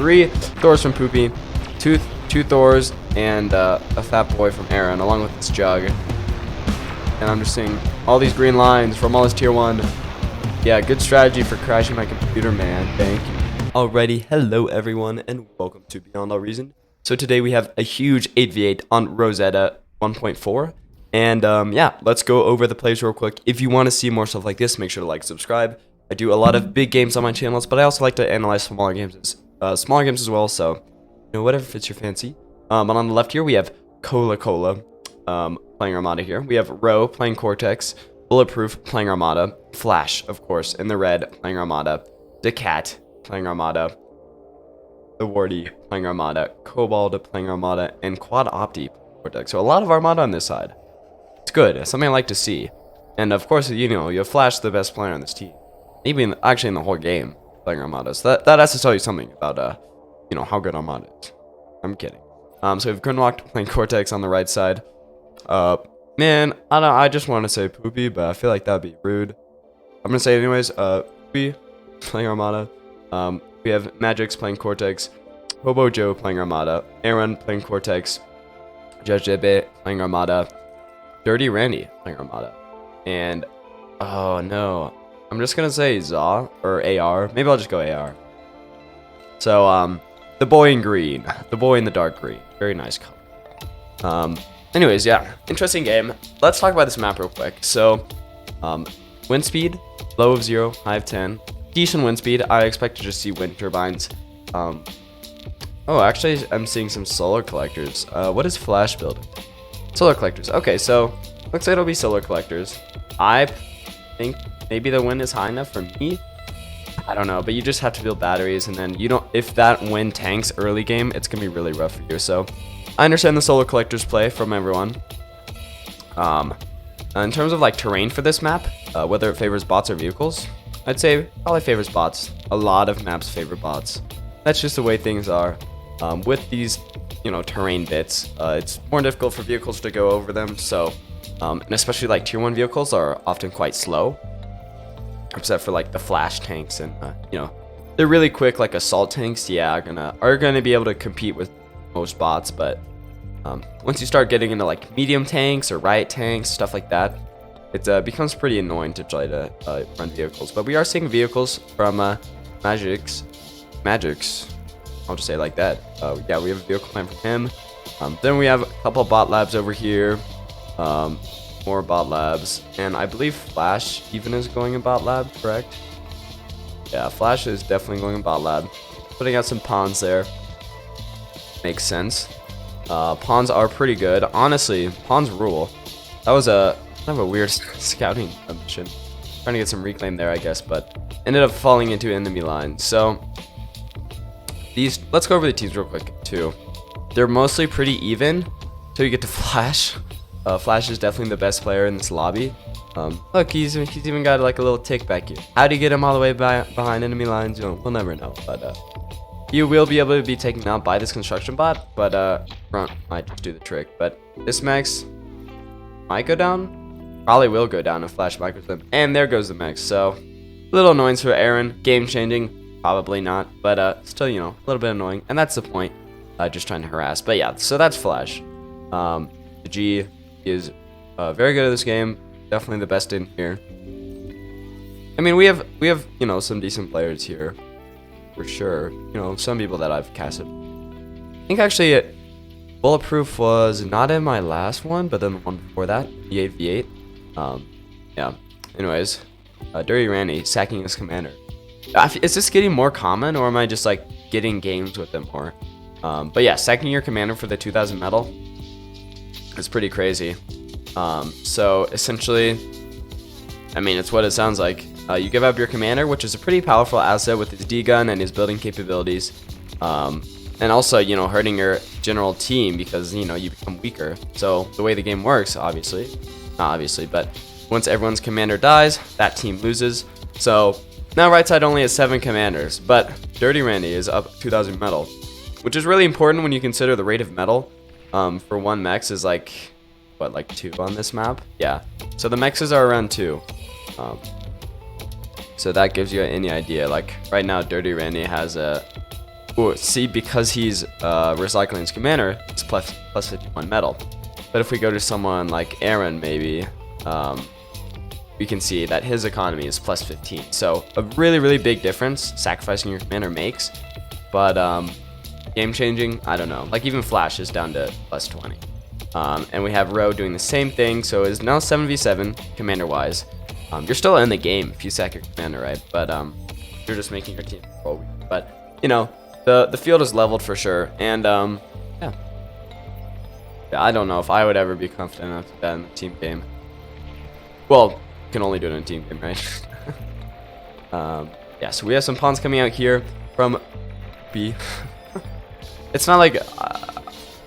3 Thors from Poopy, two Thors, and a fat boy from Aaron, along with this jug. And I'm just seeing all these green lines from all this tier 1. Yeah, good strategy for crashing my computer, man. Thank you. Alrighty, hello everyone, and welcome to Beyond All Reason. So today we have a huge 8v8 on Rosetta 1.4. And yeah, let's go over the plays real quick. If you want to see more stuff like this, make sure to like, subscribe. I do a lot of big games on my channels, but I also like to analyze smaller games as well. So, you know, whatever fits your fancy. But on the left here, we have Cola playing Armada here. We have Ro playing Cortex, Bulletproof playing Armada, Flash, of course, in the red playing Armada, Decat playing Armada, the Wardy playing Armada, Cobalt playing Armada, and Quad Opti playing Cortex. So a lot of Armada on this side. It's good. It's something I like to see. And of course, you know, you have Flash, the best player on this team. Even actually in the whole game playing Armada. So that has to tell you something about you know, how good Armada is. I'm kidding. So we have Grimlock playing Cortex on the right side. Man, I just want to say Poopy, but I feel like that'd be rude. I'm gonna say it anyways. Poopy playing Armada. We have Magix playing Cortex, Hobo Joe playing Armada, Aaron playing Cortex, Judge Debe playing Armada, Dirty Randy playing Armada, and oh no, I'm just gonna say Zaw or AR. Maybe I'll just go AR. So the boy in green, the boy in the dark green, very nice color. Anyways, yeah, interesting game. Let's talk about this map real quick. So, wind speed, low of 0, high of 10. Decent wind speed. I expect to just see wind turbines. Oh, actually, I'm seeing some solar collectors. What is Flash building? Solar collectors. Okay, so looks like it'll be solar collectors. I think maybe the wind is high enough for me. I don't know, but you just have to build batteries, and then you don't. If that wind tanks early game, it's gonna be really rough for you. So, I understand the solar collectors play from everyone. In terms of like terrain for this map, whether it favors bots or vehicles, I'd say probably favors bots. A lot of maps favor bots. That's just the way things are. With these, you know, terrain bits, it's more difficult for vehicles to go over them. So, and especially like tier 1 vehicles are often quite slow, except for like the flash tanks and you know, they're really quick. Like assault tanks, yeah, are gonna be able to compete with most bots. But once you start getting into like medium tanks or riot tanks, stuff like that, it becomes pretty annoying to try to run vehicles. But we are seeing vehicles from Magix. I'll just say it like that. Yeah, we have a vehicle plan from him. Then we have a couple bot labs over here. More bot labs. And I believe Flash even is going in bot lab, correct? Yeah, Flash is definitely going in bot lab. Putting out some pawns there. Makes sense. Pawns are pretty good. Honestly, pawns rule. That was kind of a weird scouting mission. Trying to get some reclaim there, I guess, but ended up falling into enemy lines. So let's go over the teams real quick too. They're mostly pretty even till you get to Flash. Flash is definitely the best player in this lobby. Look, he's even got like a little tick back here. How do you get him all the way behind enemy lines? You know, we'll never know. But you will be able to be taken out by this construction bot. But Front might just do the trick. But this Max might go down. Probably will go down if Flash micros them. And there goes the Max. So little annoyance for Aaron. Game changing. Probably not. But still, you know, a little bit annoying. And that's the point. Just trying to harass. But yeah, so that's Flash. The G is very good at this game. Definitely the best in here. I mean, we have you know, some decent players here for sure. You know, some people that I've casted. I think actually Bulletproof was not in my last one, but then the one before that, the 8v8. Yeah. Anyways, Dirty Randy sacking his commander. Is this getting more common, or am I just like getting games with them more? But yeah, sacking your commander for the 2000 medal is pretty crazy. So essentially, I mean, it's what it sounds like. You give up your commander, which is a pretty powerful asset with his D-gun and his building capabilities. And also, you know, hurting your general team because, you know, you become weaker. So the way the game works, obviously, not obviously, but once everyone's commander dies, that team loses. So now right side only has 7 commanders, but Dirty Randy is up 2000 metal, which is really important when you consider the rate of metal for one mex is like, what, like 2 on this map? Yeah. So the mexes are around 2. So that gives you any idea. Like right now, Dirty Randy has a Ooh, see, because he's recycling his commander, it's plus 51 metal. But if we go to someone like Aaron, maybe, we can see that his economy is plus 15. So a really, really big difference sacrificing your commander makes. But game changing, I don't know. Like even Flash is down to plus 20. And we have Ro doing the same thing. So it's now 7v7 commander wise. You're still in the game if you sack your commander, right? But you're just making your team roll weak. But you know, the field is leveled for sure. And yeah. I don't know if I would ever be confident enough to bet in a team game. Well, you can only do it in a team game, right? Yeah, so we have some pawns coming out here from B. It's not like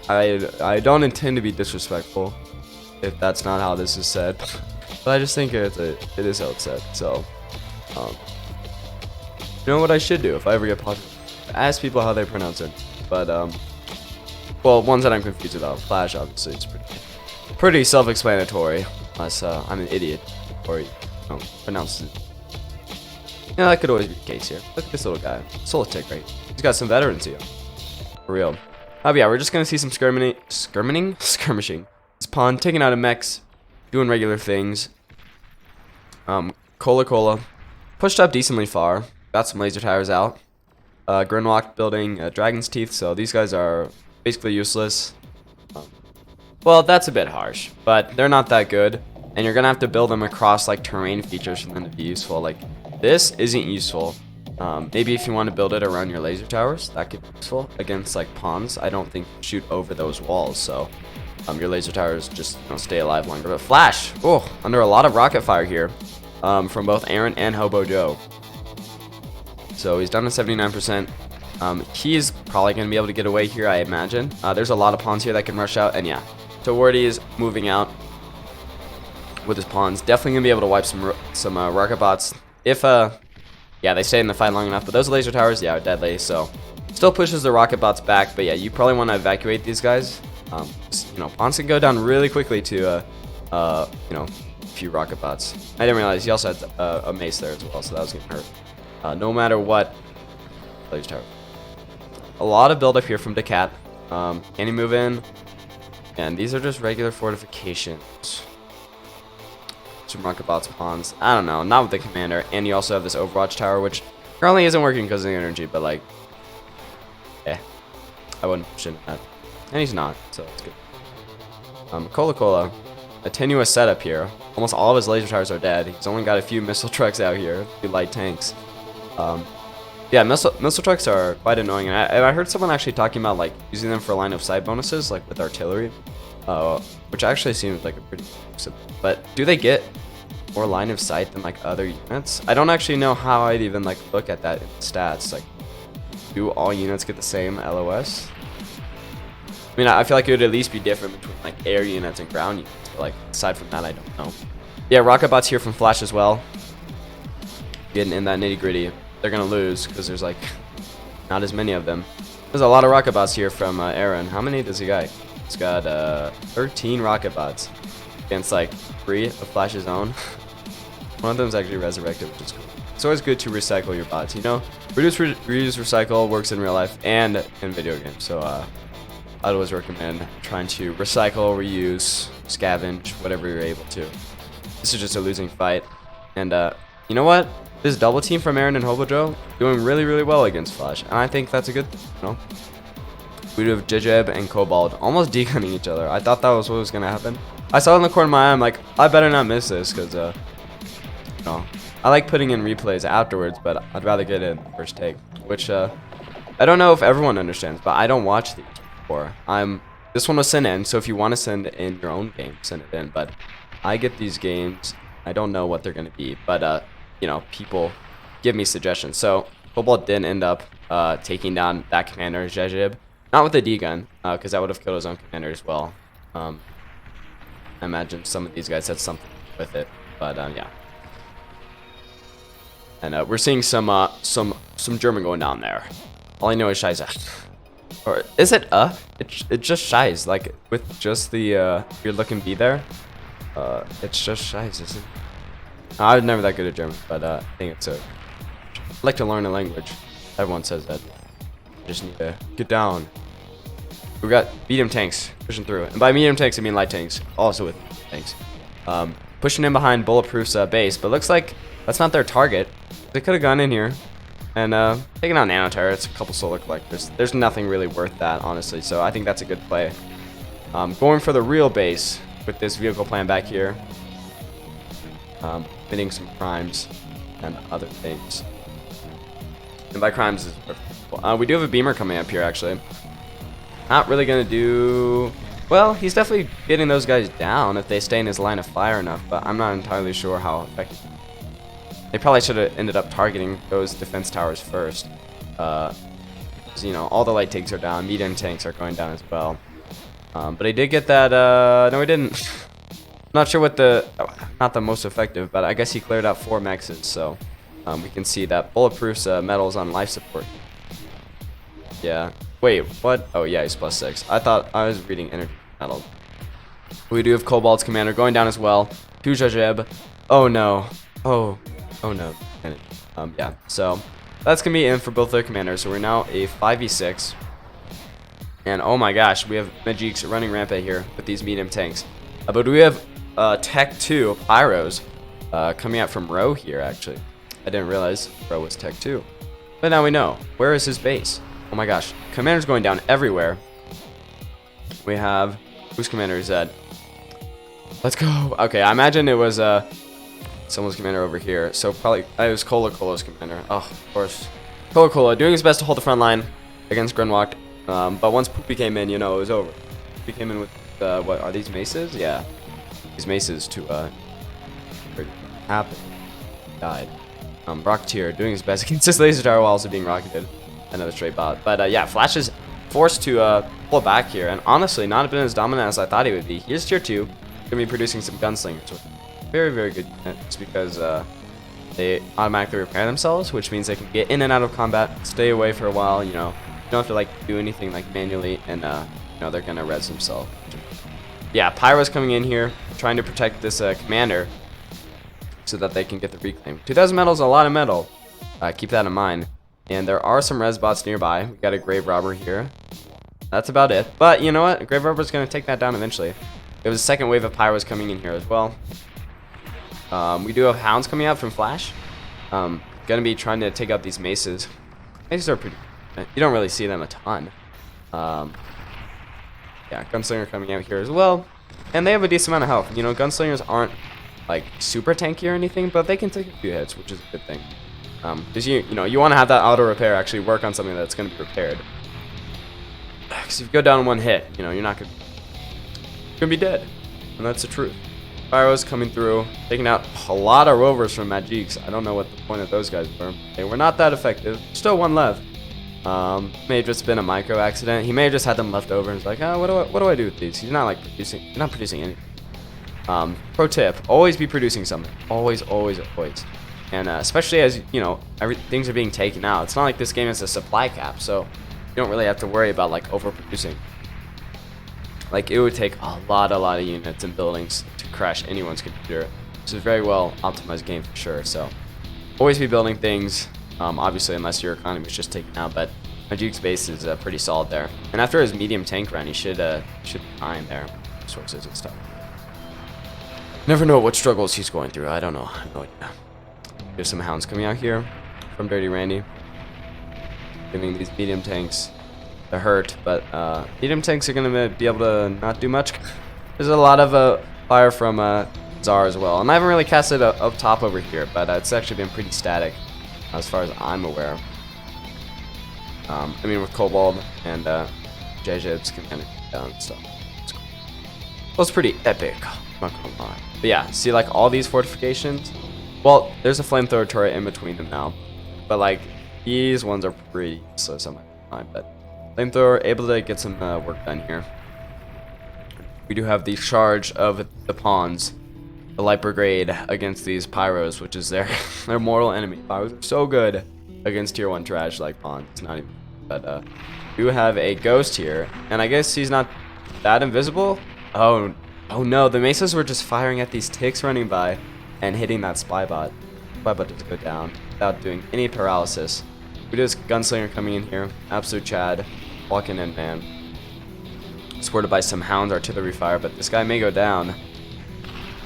I don't intend to be disrespectful, if that's not how this is said, but I just think it is how it's said. So, you know what I should do if I ever get popular? Ask people how they pronounce it. But well, ones that I'm confused about. Flash, obviously, it's pretty self-explanatory, unless I'm an idiot or pronounce it. Yeah, that could always be the case here. Look at this little guy, Soul Tick, right? He's got some veterans here, for real. Oh yeah, we're just gonna see some skirmishing. This pawn taking out a mechs, doing regular things. Cola pushed up decently far. Got some laser towers out. Grinwalk building Dragon's Teeth, so these guys are basically useless. Well, that's a bit harsh, but they're not that good, and you're gonna have to build them across like terrain features for them to be useful. Like this isn't useful. Maybe if you want to build it around your laser towers, that could be useful against like pawns. I don't think you shoot over those walls, so your laser towers just stay alive longer. But Flash, oh, under a lot of rocket fire here from both Aaron and Hobo Joe. So he's down to 79%. He's probably going to be able to get away here, I imagine. There's a lot of pawns here that can rush out, and yeah. So Wardy is moving out with his pawns. Definitely going to be able to wipe some rocket bots if yeah, they stay in the fight long enough. But those laser towers, yeah, are deadly. So still pushes the rocket bots back, but yeah, you probably want to evacuate these guys. Pawns can go down really quickly to a few rocket bots. I didn't realize he also had a mace there as well, so that was gonna hurt. No matter what, laser tower. A lot of build up here from Decat. Can he move in? And these are just regular fortifications. Some rocket bots, pawns. I don't know, not with the commander. And you also have this Overwatch tower, which currently isn't working because of the energy, but like, I wouldn't push into that. And he's not, so it's good. Cola, a tenuous setup here. Almost all of his laser towers are dead. He's only got a few missile trucks out here, a few light tanks. Yeah, missile trucks are quite annoying. And I heard someone actually talking about like using them for line of sight bonuses, like with artillery, which actually seems like a pretty. But do they get more line of sight than like other units? I don't actually know how I'd even like look at that in stats. Like, do all units get the same LOS? I mean, I feel like it would at least be different between like air units and ground units. But like aside from that, I don't know. Yeah, rocket bots here from Flash as well. Getting in that nitty gritty. They're gonna lose because there's like not as many of them. There's a lot of rocket bots here from Aaron. How many does he got? He's got 13 rocket bots against like 3 of Flash's own. One of them is actually resurrected, which is cool. It's always good to recycle your bots. Reduce, reuse, recycle works in real life and in video games. So I'd always recommend trying to recycle, reuse, scavenge, whatever you're able to. This is just a losing fight, and you know what? This double team from Aaron and Hobojo doing really, really well against Flash, and I think that's a good thing, We do have Jejeb and Cobalt almost degunning each other. I thought that was what was gonna happen. I saw it in the corner of my eye. I'm like, I better not miss this, because I like putting in replays afterwards, but I'd rather get it in the first take. Which I don't know if everyone understands, but I don't watch these before. This one was sent in, so if you want to send in your own game, send it in. But I get these games. I don't know what they're gonna be, but people give me suggestions. So Cobalt didn't end up taking down that commander, Jejib. Not with the D-gun, because that would have killed his own commander as well. I imagine some of these guys had something with it, but yeah. And we're seeing some German going down there. All I know is Scheiße. Or is it It's just Scheiße, like with just the weird looking B there. It's just Scheiße, isn't it? I was never that good at German, but I think it's I like to learn a language. Everyone says that. Just need to get down. We got medium tanks pushing through. And by medium tanks, I mean light tanks. Also with tanks. Pushing in behind Bulletproof's base. But looks like that's not their target. They could have gone in here and taken out nano turrets, a couple solar collectors. There's nothing really worth that, honestly. So I think that's a good play. Going for the real base with this vehicle plan back here. Hitting some crimes and other things. And by crimes is perfect. We do have a beamer coming up here, actually. Not really going to do... Well, he's definitely getting those guys down if they stay in his line of fire enough, but I'm not entirely sure how effective. They probably should have ended up targeting those defense towers first. You know, all the light tanks are down, medium tanks are going down as well. But he did get that, no he didn't. Not sure what the, not the most effective, but I guess he cleared out 4 mexes, so we can see that Bulletproof's medals on life support. Yeah. Wait, what? Oh yeah, he's +6. I thought I was reading energy metal. We do have Cobalt's commander going down as well. Tujajeb. Oh no. Oh no. Yeah. So that's gonna be in for both their commanders. So we're now a 5v6. And oh my gosh, we have Magiks running rampant here with these medium tanks. But we have Tech 2 Pyros coming out from Row here, actually. I didn't realize Row was Tech 2. But now we know. Where is his base? Oh my gosh. Commander's going down everywhere. We have... Whose commander is that? Let's go. Okay, I imagine it was someone's commander over here. So probably... it was Colo's commander. Oh, of course. Colo doing his best to hold the front line against Grenwalk. But once Poopy came in, you know, it was over. Poopy came in with, what, are these maces? Yeah. These maces to, happen. Died. Rocketeer doing his best against this laser tower while also being rocketed. Another straight bot. But, yeah, Flash is forced to, pull back here. And honestly, not been as dominant as I thought he would be. Here's tier 2. Gonna be producing some gunslingers. With very, very good units because, they automatically repair themselves, which means they can get in and out of combat, stay away for a while, you know. You don't have to like do anything like manually, and you know, they're gonna res themselves. Yeah, Pyro's coming in here, trying to protect this commander, so that they can get the reclaim. 2,000 metal is a lot of metal. Keep that in mind. And there are some res bots nearby. We got a grave robber here. That's about it. But you know what? Grave robber's gonna take that down eventually. There was a second wave of Pyros coming in here as well. We do have hounds coming out from Flash. Gonna be trying to take out these maces. Maces are pretty. You don't really see them a ton. Yeah, Gunslinger coming out here as well. And they have a decent amount of health. You know, Gunslingers aren't like super tanky or anything, but they can take a few hits, which is a good thing. Because you know, you want to have that auto repair actually work on something that's going to be repaired. Because if you go down in one hit, you know, you're not going to be dead. And that's the truth. Pyro's coming through, taking out a lot of rovers from Magiks. I don't know what the point of those guys were. They were not that effective. Still one left. May have just been a micro accident. He may have just had them left over and was like, oh, what do I do with these? He's not like producing. He's not producing anything. Pro tip: always be producing something. Always. And especially as you know, things are being taken out. It's not like this game has a supply cap, so you don't really have to worry about like overproducing. Like it would take a lot of units and buildings to crash anyone's computer. This is a very well optimized game for sure. So always be building things. Obviously, unless your economy is just taken out, but Magic's base is pretty solid there. And after his medium tank run, he should be fine there. Sources and stuff. Never know what struggles he's going through. I don't know. I have no idea. There's some hounds coming out here from Dirty Randy, giving these medium tanks the hurt, but medium tanks are gonna be able to not do much. There's a lot of fire from Czar as well, and I haven't really casted up top over here, but it's actually been pretty static. As far as I'm aware. I mean, with Cobalt and Jejib's commanding down and stuff. It's cool. Well, it's pretty epic. I'm not gonna lie. But yeah, see, like all these fortifications. Well, there's a flamethrower turret in between them now, but like these ones are pretty useless on my mind. But flamethrower able to get some work done here. We do have the charge of the pawns. The light brigade against these Pyros, which is their mortal enemy. Pyros are so good against tier 1 trash like pawns. It's not even. But we have a ghost here, and I guess he's not that invisible. Oh no, the mesas were just firing at these ticks running by and hitting that spy bot. Spy bot does go down without doing any paralysis. We do this gunslinger coming in here. Absolute Chad. Walking in, man. Supported by some hounds, artillery fire, but this guy may go down.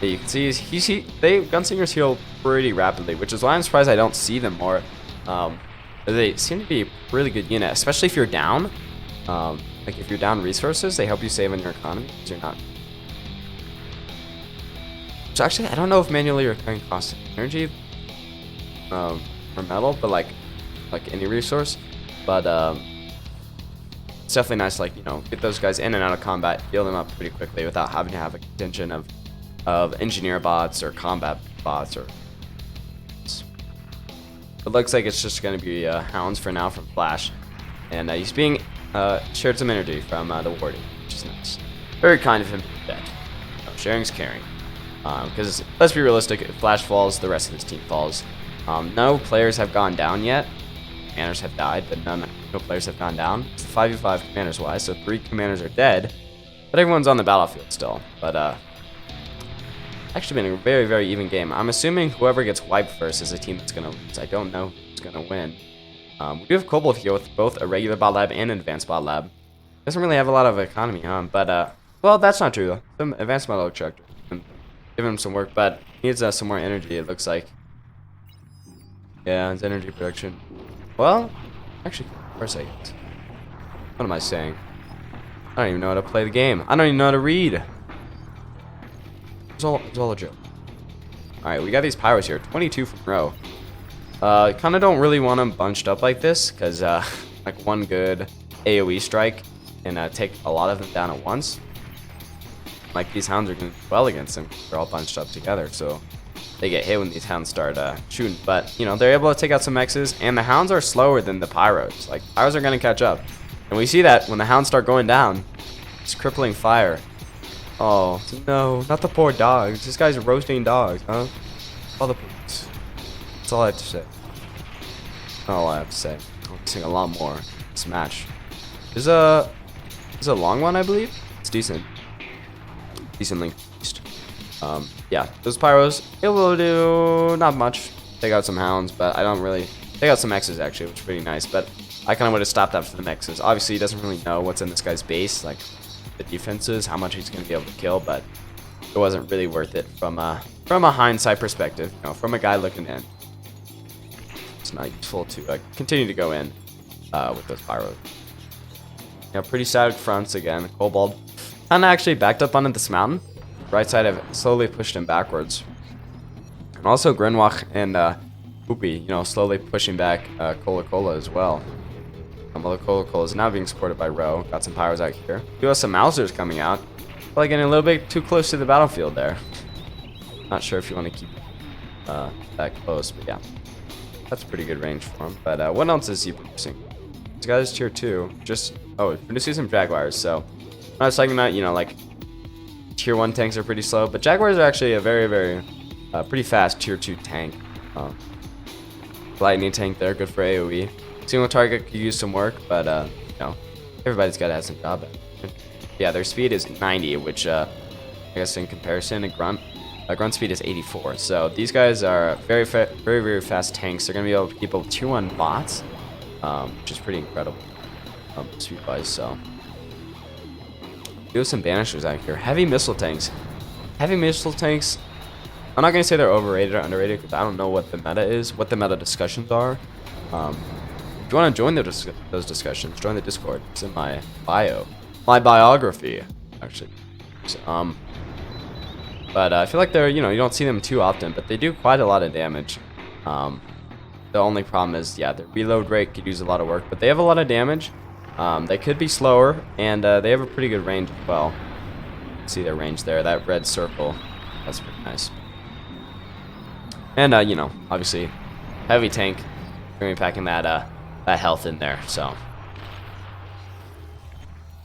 You can see gunslingers heal pretty rapidly, which is why I'm surprised I don't see them more. They seem to be a really good unit, especially if you're down. Like if you're down resources, they help you save on your economy because you're not. So actually, I don't know if manually recurring costs energy for metal, but like any resource. But it's definitely nice to, like, you know, get those guys in and out of combat, heal them up pretty quickly without having to have a contingent of engineer bots or combat bots. Or it looks like it's just going to be hounds for now from Flash, and he's being shared some energy from the warding, which is nice. Very kind of him to do that. Sharing's caring. Because let's be realistic, if Flash falls, the rest of his team falls. No players have gone down yet. Commanders have died, but no players have gone down. It's 5v5 commanders wise, so 3 commanders are dead, but everyone's on the battlefield still. But actually been a very, very even game. I'm assuming whoever gets wiped first is a team that's gonna lose. I don't know who's gonna win. We do have Kobold here with both a regular bot lab and an advanced bot lab. Doesn't really have a lot of economy, but well, that's not true though. Some advanced bot extractor. Give him some work, but he needs some more energy, it looks like. Yeah, his energy production. Well, actually, for a second. What am I saying? I don't even know how to play the game. I don't even know how to read. It's all a joke. Alright, we got these pyros here. 22 from row. Kind of don't really want them bunched up like this, because like one good AoE strike and take a lot of them down at once. Like, these hounds are going to do well against them. They're all bunched up together, so they get hit when these hounds start shooting. But, you know, they're able to take out some X's, and the hounds are slower than the pyros. Like, pyros are going to catch up. And we see that when the hounds start going down. It's crippling fire. Oh, no, not the poor dogs. This guy's roasting dogs, huh? All the points. That's all I have to say. Not all I have to say. I'll sing a lot more. This match. This is a long one, I believe. It's decent. Decent length. Yeah, those pyros able to do not much. Take out some hounds, but I don't really take out some X's actually, which is pretty nice. But I kind of would have stopped after the X's. Obviously, he doesn't really know what's in this guy's base, like the defenses, how much he's going to be able to kill, but it wasn't really worth it from a hindsight perspective. You know, from a guy looking in, it's not useful to continue to go in with those pyros. Yeah, pretty static fronts again. Kobold kind of actually backed up onto this mountain. Right side have slowly pushed him backwards. And also Grenwach and Poopy, you know, slowly pushing back Cola as well. Cola is now being supported by Ro. Got some pyros out here. Do have some Mausers coming out. Probably getting a little bit too close to the battlefield there. Not sure if you want to keep that close, but yeah. That's pretty good range for him. But what else is he producing? This guy's tier 2. Producing some Jaguars. So I was talking about, you know, like tier 1 tanks are pretty slow, but Jaguars are actually a very, very pretty fast tier 2 tank. Lightning tank there, good for AoE. Single target could use some work, but you know, everybody's got to have some job. Yeah, their speed is 90, which I guess in comparison, a grunt speed is 84. So these guys are very, very fast tanks. They're gonna be able to keep up tier 1 bots, which is pretty incredible. Speed wise, so. Do have some banishers out here. Heavy missile tanks. Heavy missile tanks. I'm not gonna say they're overrated or underrated because I don't know what the meta is, what the meta discussions are. If you want to join those discussions, join the Discord. It's in my bio, my biography, actually. So, but I feel like they're, you know, you don't see them too often, but they do quite a lot of damage. The only problem is, yeah, their reload rate could use a lot of work, but they have a lot of damage. They could be slower, and they have a pretty good range as well. See their range there, that red circle. That's pretty nice. And, you know, obviously, heavy tank. We're going to be packing that health in there, so.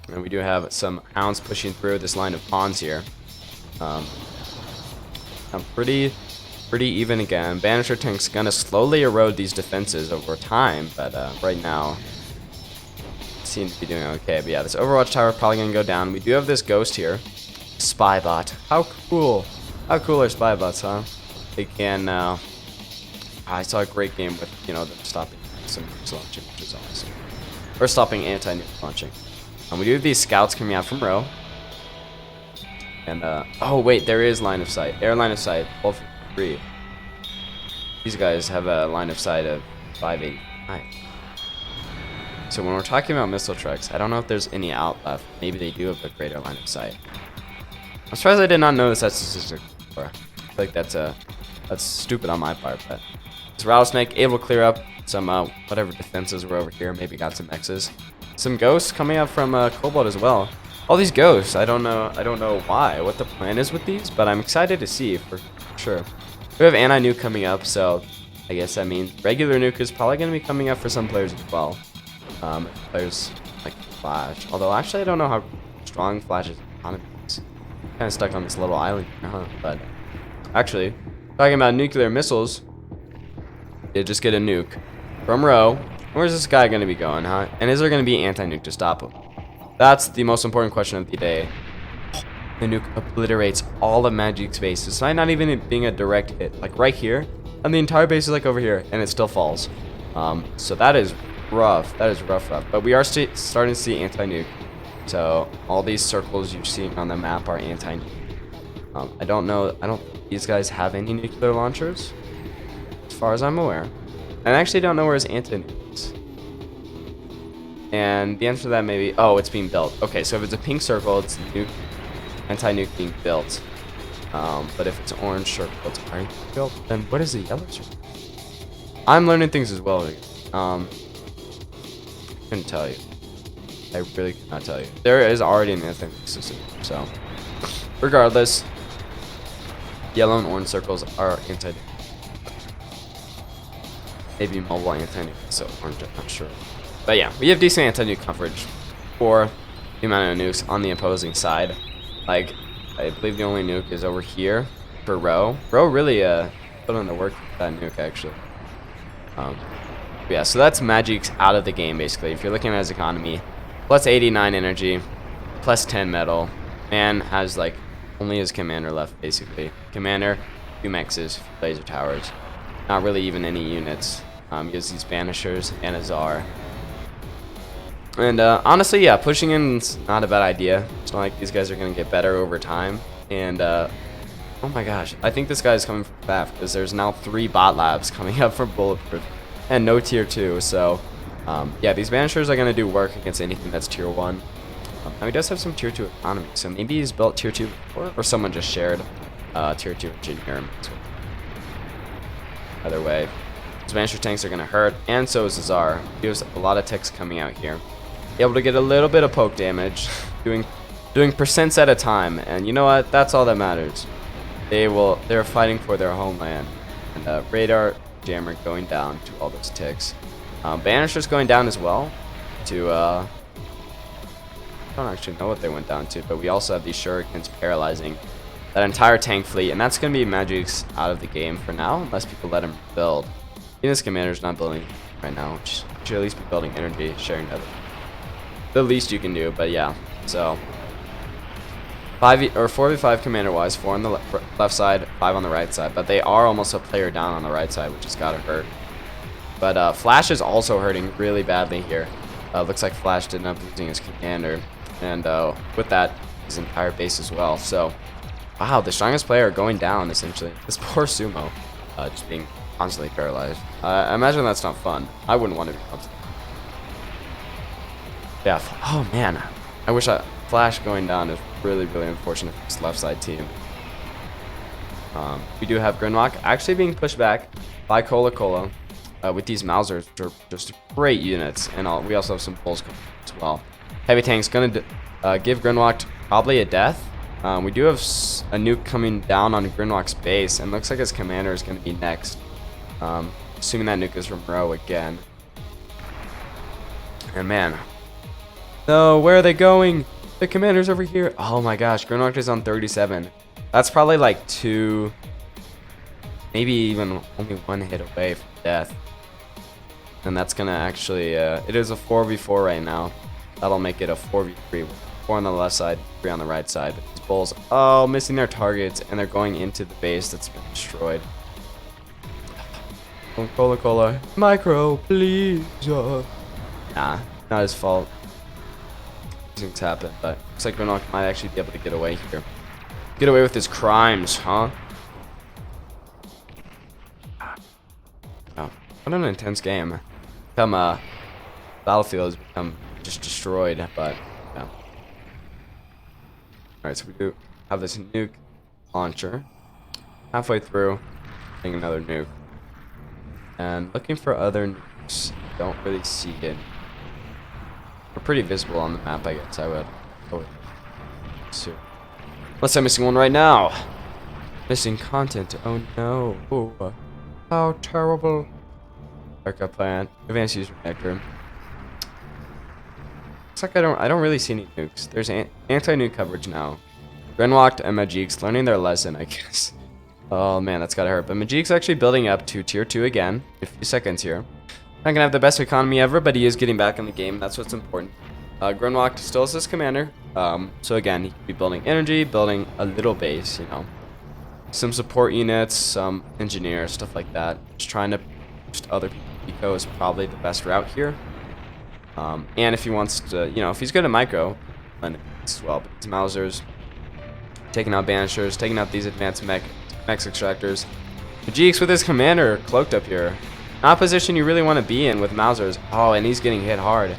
And we do have some hounds pushing through this line of pawns here. Pretty even again. Banisher tank's going to slowly erode these defenses over time, but right now, seem to be doing okay. But yeah, this Overwatch tower is probably gonna go down. We do have this ghost here, Spybot. How cool! How cool are Spybots, huh? They can. I saw a great game with, you know, them stopping some nukes launching, which is awesome. We're stopping anti-nuke launching. We do have these scouts coming out from row. And, oh wait, there is line of sight. Air line of sight, 1253. These guys have a line of sight of 589. So when we're talking about missile trucks, I don't know if there's any out left. Maybe they do have a greater line of sight. I'm surprised I did not notice that statistic before. I feel like that's stupid on my part, but this rattlesnake able to clear up some whatever defenses were over here. Maybe got some X's. Some ghosts coming up from Cobalt as well. All these ghosts, I don't know why, what the plan is with these, but I'm excited to see for sure. We have anti-nuke coming up, so I guess that means regular nuke is probably going to be coming up for some players as well. Players like Flash, although actually I don't know how strong Flash's economy is. Kind of stuck on this little island here, huh? But actually, talking about nuclear missiles, did just get a nuke from row. Where's this guy going to be going, huh? And is there going to be anti-nuke to stop him? That's the most important question of the day. The nuke obliterates all of Magic's base. It's not even being a direct hit. Like right here, and the entire base is like over here, and it still falls. So that is rough. That is rough. But we are starting to see anti-nuke. So all these circles you're seeing on the map are anti-nuke. I don't think these guys have any nuclear launchers, as far as I'm aware. I actually don't know where his anti-nuke is. And the answer to that may be, oh, it's being built. Okay, so if it's a pink circle, it's nuke, anti-nuke being built. But if it's orange circle, it's already built. Then what is the yellow circle? I'm learning things as well. Couldn't tell you. I really could not tell you. There is already an anti-nuke system, so regardless, yellow and orange circles are anti-nuke. Maybe mobile anti-nuke, so orange, I'm not sure. But yeah, we have decent anti-nuke coverage for the amount of nukes on the opposing side. Like, I believe the only nuke is over here for row. Row really put on the work with that nuke, actually. Yeah, so that's Magic's out of the game, basically. If you're looking at his economy, plus 89 energy, plus 10 metal. Man has, like, only his commander left, basically. Commander, 2 mexes, laser towers. Not really even any units. He has these banishers and a czar. And honestly, yeah, pushing in's not a bad idea. It's not like these guys are going to get better over time. And, oh my gosh, I think this guy is coming from BAF because there's now 3 bot labs coming up for Bulletproof. And no tier 2, so, yeah, these banishers are going to do work against anything that's tier 1. Now he does have some tier 2 economy, so maybe he's built tier 2 before, or someone just shared tier 2 engineer. Either way, his banisher tanks are going to hurt, and so is the czar. He has a lot of ticks coming out here. Able to get a little bit of poke damage, doing percents at a time, and you know what? That's all that matters. They're fighting for their homeland, and radar jammer going down to all those ticks. Banishers going down as well. To I don't actually know what they went down to, but we also have these shurikens paralyzing that entire tank fleet, and that's going to be Magic's out of the game for now, unless people let him build. This commander's not building right now, which should at least be building energy, sharing other. The least you can do, but yeah. So 4v5 commander wise, 4 on the left side, 5 on the right side, but they are almost a player down on the right side, which has got to hurt. But Flash is also hurting really badly here. Looks like Flash did end up losing his commander, and with that, his entire base as well. So wow, the strongest player going down essentially. This poor Sumo, just being constantly paralyzed. I imagine that's not fun. I wouldn't want to be constantly. Yeah. Oh man, I wish Flash going down is really unfortunate for this left side team. We do have Grimlock actually being pushed back by Cola with these Mausers, which are just great units, and we also have some Bulls coming as well. Heavy Tank's gonna give Grimlock probably a death. We do have a nuke coming down on Grimlock's base, and looks like his commander is gonna be next. Assuming that nuke is from row again. And man, no, where are they going? The commander's over here. Oh my gosh, Grimlock is on 37. That's probably like 2, maybe even only 1 hit away from death. And that's gonna actually, it is a 4v4 right now. That'll make it a 4v3. 4 on the left side, 3 on the right side. But these Bulls, oh, missing their targets, and they're going into the base that's been destroyed. Cola Cola. Micro, please. Nah, not his fault. These things happen, but looks like Gronok might actually be able to get away here. Get away with his crimes, huh? Oh, what an intense game. Battlefield has become just destroyed, but yeah. Alright, so we do have this nuke launcher. Halfway through, getting another nuke. And looking for other nukes. Don't really see it. They're pretty visible on the map, I guess I would go with it. So, unless I'm missing one right now. Missing content. Oh no. Ooh, how terrible. Backup plan. Advanced user connector. Looks like I don't really see any nukes. There's anti-nuke coverage now. Grenwacht and Magic's learning their lesson, I guess. Oh man, that's gotta hurt. But Magic's actually building up to tier 2 again. In a few seconds here. Not gonna have the best economy ever, but he is getting back in the game. That's what's important. Grenwacht still is his commander. So again, he could be building energy, building a little base, you know. Some support units, some engineers, stuff like that. Just trying to boost other people. Eco is probably the best route here. And if he wants to, you know, if he's good at micro, then as well. But these Mausers, taking out banishers, taking out these advanced mech extractors. Magic's with his commander cloaked up here. Not a position you really want to be in with Mausers. Oh, and he's getting hit hard.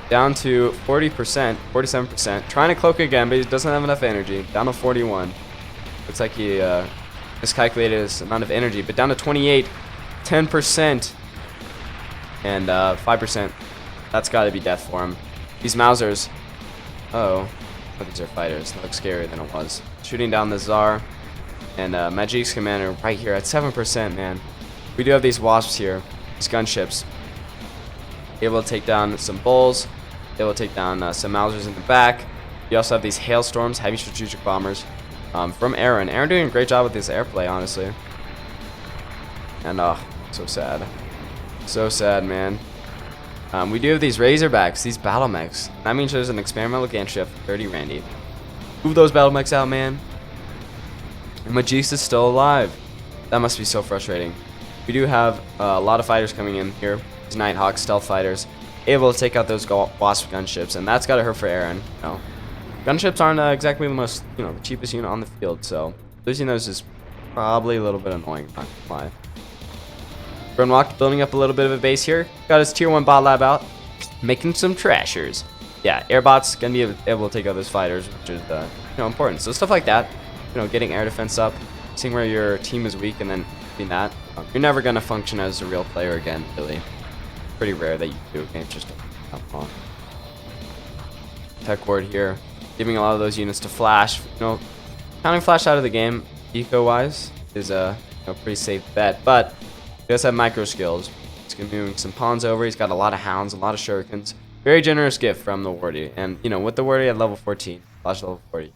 Down to 40%, 47%. Trying to cloak again, but he doesn't have enough energy. Down to 41. Looks like he miscalculated his amount of energy, but down to 28, 10%, and 5%. That's got to be death for him. These Mausers. Oh, these are fighters. That looks scarier than it was. Shooting down the Tsar. And Magic's commander right here at 7%, man. We do have these wasps here, these gunships. Able to take down some bulls. Able to take down some Mausers in the back. We also have these hailstorms, heavy strategic bombers from Aaron. Aaron doing a great job with this airplay, honestly. And so sad. So sad, man. We do have these Razorbacks, these battle mechs. That means there's an experimental gunship, 30 Randy. Move those battle mechs out, man. And Magic's is still alive. That must be so frustrating. We do have a lot of fighters coming in here. These Nighthawk stealth fighters, able to take out those wasp gunships, and that's gotta hurt for Aaron. You know, gunships aren't exactly the most, you know, the cheapest unit on the field, so losing those is probably a little bit annoying. Not gonna lie. Grenwacht building up a little bit of a base here. Got his tier 1 bot lab out, making some trashers. Yeah, airbot's gonna be able to take out those fighters, which is you know, important. So stuff like that, you know, getting air defense up, seeing where your team is weak, and then doing that. You're never gonna function as a real player again, really. Pretty rare that you do. Games just don't come on. Tech ward here, giving a lot of those units to flash. You know, counting flash out of the game, eco-wise, is a pretty safe bet. But he does have micro skills. He's gonna be moving some pawns over. He's got a lot of hounds, a lot of shurikens. Very generous gift from the wardy. And you know, with the wardy at level 14, flash level 40.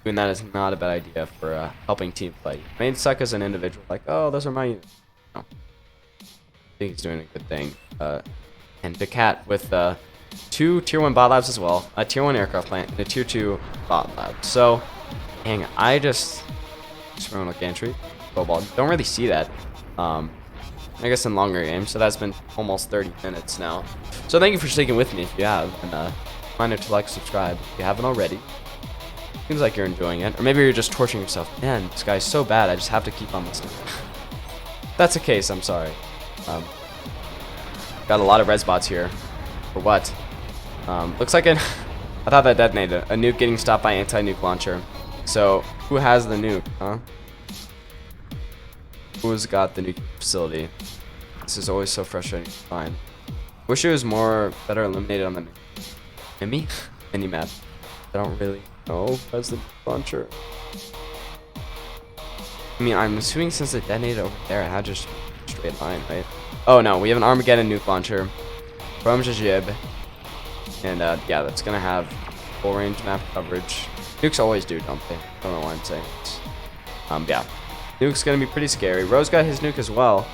Doing that is not a bad idea for helping team play. It may suck as an individual, like, oh, those are my units. No. I think he's doing a good thing. And the cat with 2 tier 1 bot labs as well, a tier 1 aircraft plant, and a tier 2 bot lab. So, dang, I just run with gantry, cobalt. Don't really see that. I guess in longer games. So that's been almost 30 minutes now. So thank you for sticking with me if you have, and reminder to like, subscribe if you haven't already. Seems like you're enjoying it, or maybe you're just torturing yourself. Man, this guy's so bad, I just have to keep on listening. If that's the case, I'm sorry. Got a lot of res bots here. For what? Looks like I thought that detonated. A nuke getting stopped by anti-nuke launcher. So, who has the nuke, huh? Who's got the nuke facility? This is always so frustrating to find. Wish it was better eliminated on the Mimi? Mini map. I don't really know as the launcher. I mean, I'm assuming since it detonated over there, it had just a straight line, right? Oh no, we have an Armageddon nuke launcher from Jajib. And yeah, that's gonna have full range map coverage. Nukes always do, don't they? I don't know why I'm saying this. Yeah. Nuke's gonna be pretty scary. Rose got his nuke as well.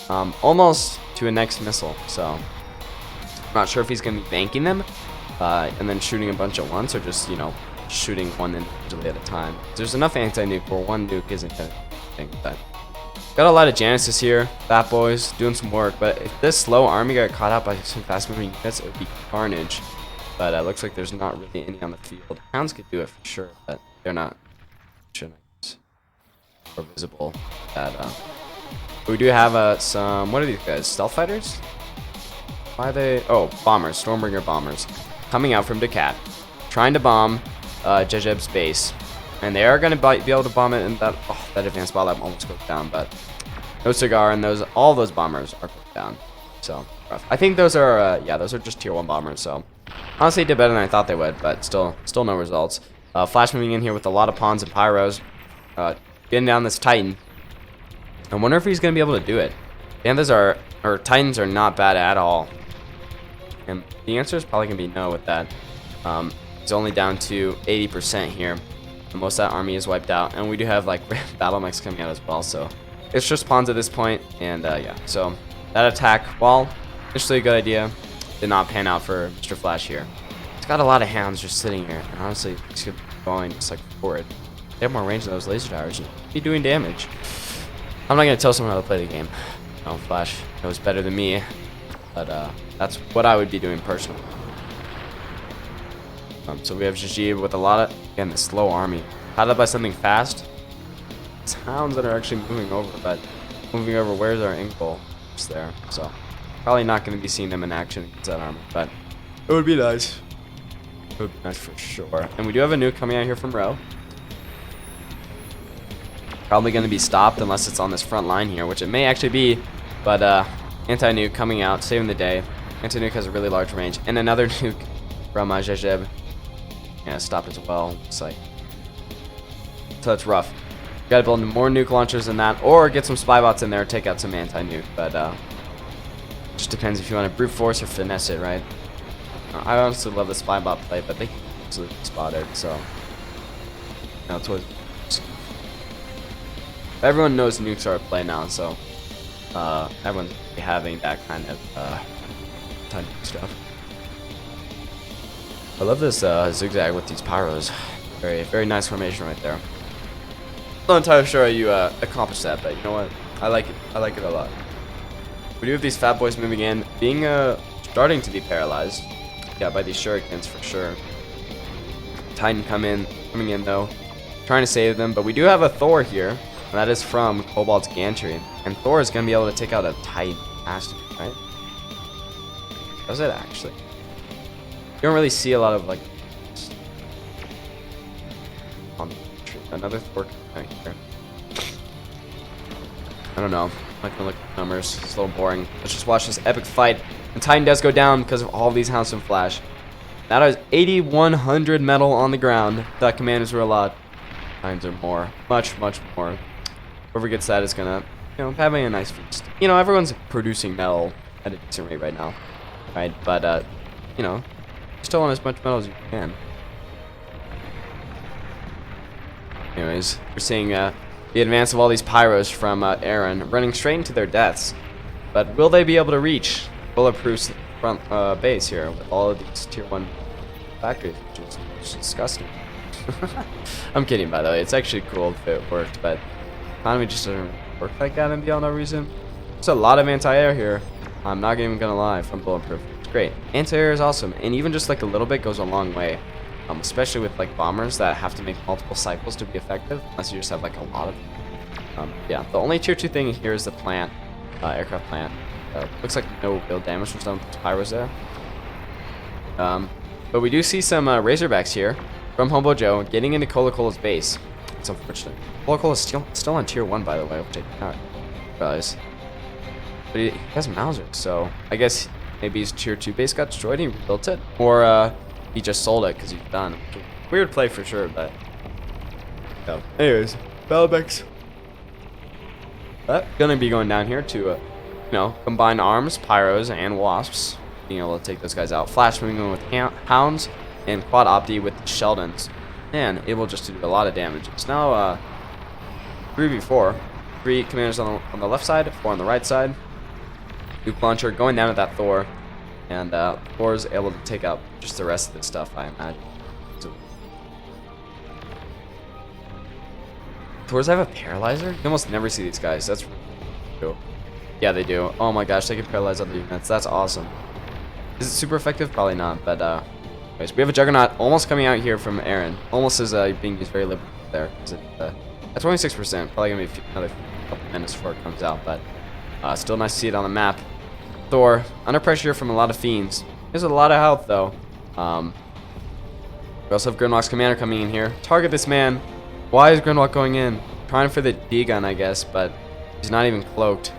Almost to a next missile, so I'm not sure if he's gonna be banking them and then shooting a bunch at once, or just, you know, shooting one individually at a time. There's enough anti-nuke where one nuke isn't gonna do anything, but Got a lot of Janices here, Fat Boys, doing some work, but if this slow army got caught out by some fast-moving units, it would be carnage. But it looks like there's not really any on the field. Hounds could do it for sure, but they're not more visible. We do have some, what are these guys, stealth fighters? Why are they, oh, bombers, Stormbringer bombers, coming out from Decat, trying to bomb Jejeb's base. And they are going to be able to bomb it, and that advanced bot lab almost goes down, but no cigar, and all those bombers are put down. So rough. I think those are yeah, those are just tier 1 bombers. So honestly, did better than I thought they would, but still no results. Flash moving in here with a lot of pawns and pyros, getting down this Titan. I wonder if he's going to be able to do it. Panthers or Titans are not bad at all, and the answer is probably going to be no with that. It's only down to 80% here. And most of that army is wiped out, and we do have like battle mechs coming out as well, so it's just pawns at this point. And yeah, so that attack, while initially a good idea, did not pan out for Mr. Flash here. He's got a lot of hounds just sitting here, and honestly, he's going just like forward. They have more range than those laser towers, and be doing damage. I'm not gonna tell someone how to play the game. No, Flash knows better than me, but that's what I would be doing personally. So we have Jajib with a lot of, again, the slow army. Caught up by something fast. It's hounds that are actually moving over, but moving over, where's our end goal? It's there. So probably not going to be seeing them in action against that army, but it would be nice. It would be nice for sure. And we do have a nuke coming out here from Row. Probably going to be stopped unless it's on this front line here, which it may actually be, but anti-nuke coming out, saving the day. Anti-nuke has a really large range, and another nuke from Jejeb. Yeah, stopped as well. It's like, so it's rough. You gotta build more nuke launchers than that, or get some spy bots in there, take out some anti-nuke. But just depends if you want to brute force or finesse it, right? I honestly love the spy bot play, but they can absolutely be spotted. So it's always everyone knows nukes are at play now, so everyone's having that kind of type of stuff. I love this zigzag with these pyros. Very nice formation right there. Not entirely sure how you accomplish that, but you know what? I like it. I like it a lot. We do have these Fat Boys moving in, being starting to be paralyzed. Yeah, by these shurikens for sure. Titan coming in though, trying to save them. But we do have a Thor here, and that is from Cobalt's Gantry, and Thor is gonna be able to take out a Titan. Has to be, right? Does it actually? You don't really see a lot of like on the tree. Another Thor coming here. I don't know. I'm not gonna look at the numbers. It's a little boring. Let's just watch this epic fight. And Titan does go down because of all these hounds from Flash. That is 8,100 metal on the ground. That commanders were a lot. Titans are more, much more. Whoever gets that is gonna, having a nice feast. Everyone's producing metal at a decent rate right now, right? But still want as much metal as you can. Anyways, we're seeing the advance of all these pyros from Aaron running straight into their deaths. But will they be able to reach Bulletproof's front base here with all of these tier 1 factories, which is just disgusting. I'm kidding, by the way. It's actually cool if it worked, but economy just doesn't work like that in BL, no reason. There's a lot of anti-air here. I'm not even gonna lie, from Bulletproof. Great. Anti-air is awesome, and even just like a little bit goes a long way, especially with like bombers that have to make multiple cycles to be effective, unless you just have like a lot of them. Yeah, the only tier 2 thing here is the plant, aircraft plant. Looks like no real damage was done with pyros there. But we do see some Razorbacks here from Hobo Joe getting into Cola-Cola's base. It's unfortunate. Cola-Cola's still on tier 1, by the way, which I did not realize. But he has Mausers, so I guess maybe his tier 2 base got destroyed and he rebuilt it, or he just sold it because he's done. Weird play for sure, but no. Anyways, Battlebex. Gonna be going down here to combine arms, pyros, and wasps, being able to take those guys out. Flash moving in with hounds and quad opti with Sheldons, and able just to do a lot of damage. It's now 3v4, 3 commanders on the left side, 4 on the right side. Nuke launcher going down at that Thor, and Thor is able to take out just the rest of this stuff, I imagine. So, Thors have a paralyzer? You almost never see these guys. That's really cool. Yeah, they do. Oh my gosh, they can paralyze other units. That's awesome. Is it super effective? Probably not, but anyways, we have a Juggernaut almost coming out here from Aaron. Almost is being used very liberally there. At 26%, probably gonna be another couple minutes before it comes out, but still nice to see it on the map. Thor under pressure from a lot of fiends. He has a lot of health though. We also have Grimlock's commander coming in here. Target this man. Why is Grimlock going in? Trying for the D gun, I guess, but he's not even cloaked,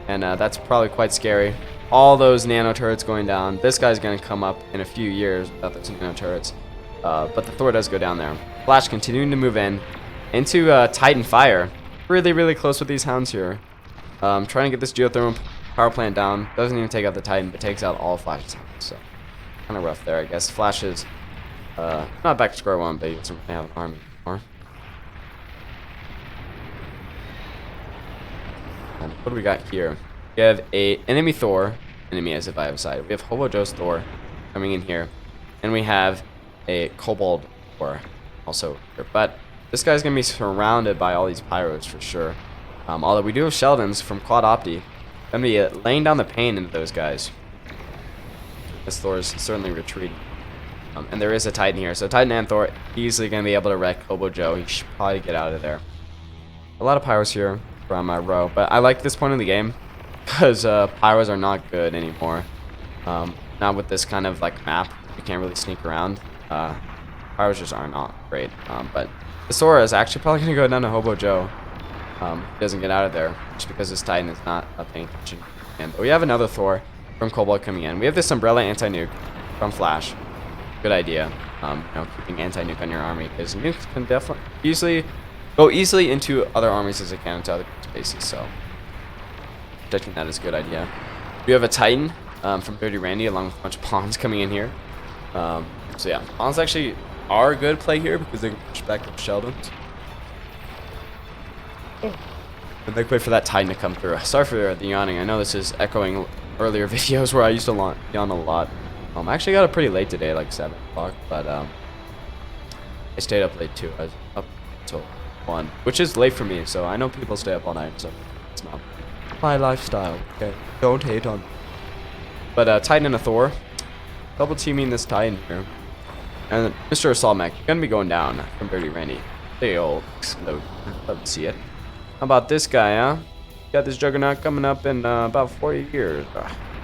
and that's probably quite scary. All those nano turrets going down. This guy's gonna come up in a few years without those nano turrets, but the Thor does go down there. Flash continuing to move in into Titan fire. Really, really close with these hounds here. Trying to get this geothermal power plant down. Doesn't even take out the Titan, but takes out all Flash's hounds. So kind of rough there, I guess. Flash is not back to square one, but he doesn't really have an army anymore. And what do we got here? We have a enemy Thor, enemy as if I have side. We have Hobo Joe's Thor coming in here, and we have a Kobold Thor also here. But this guy's gonna be surrounded by all these pyros for sure. Although we do have Sheldons from Quad Opti, gonna be laying down the pain into those guys. This Thor is certainly retreating, and there is a Titan here, so Titan and Thor easily gonna be able to wreck Hobo Joe. He should probably get out of there. A lot of pyros here from Row, but I like this point in the game because pyros are not good anymore. Not with this kind of like map, you can't really sneak around. Pyros just are not great. But the Sora is actually probably gonna go down to Hobo Joe. He doesn't get out of there just because his Titan is not paying attention. But we have another Thor from Kobold coming in. We have this Umbrella anti-nuke from Flash. Good idea. You know, keeping anti-nuke on your army because nukes can definitely go easily into other armies as they can into other spaces. So protecting that is a good idea. We have a Titan from Dirty Randy along with a bunch of pawns coming in here. So yeah, pawns actually are a good play here because they can push back the Sheldons. And they wait for that Titan to come through. Sorry for the yawning. I know this is echoing earlier videos where I used to yawn a lot. I actually got up pretty late today, like 7 o'clock, but I stayed up late too. I was up until 1, which is late for me, so I know people stay up all night, so it's not my lifestyle, okay? Don't hate on me. But Titan and a Thor, double teaming this Titan here. And Mr. Assault Mech, you're gonna be going down from Dirty Randy. They all explode. Love to see it. How about this guy, huh? Got this Juggernaut coming up in about 40 years.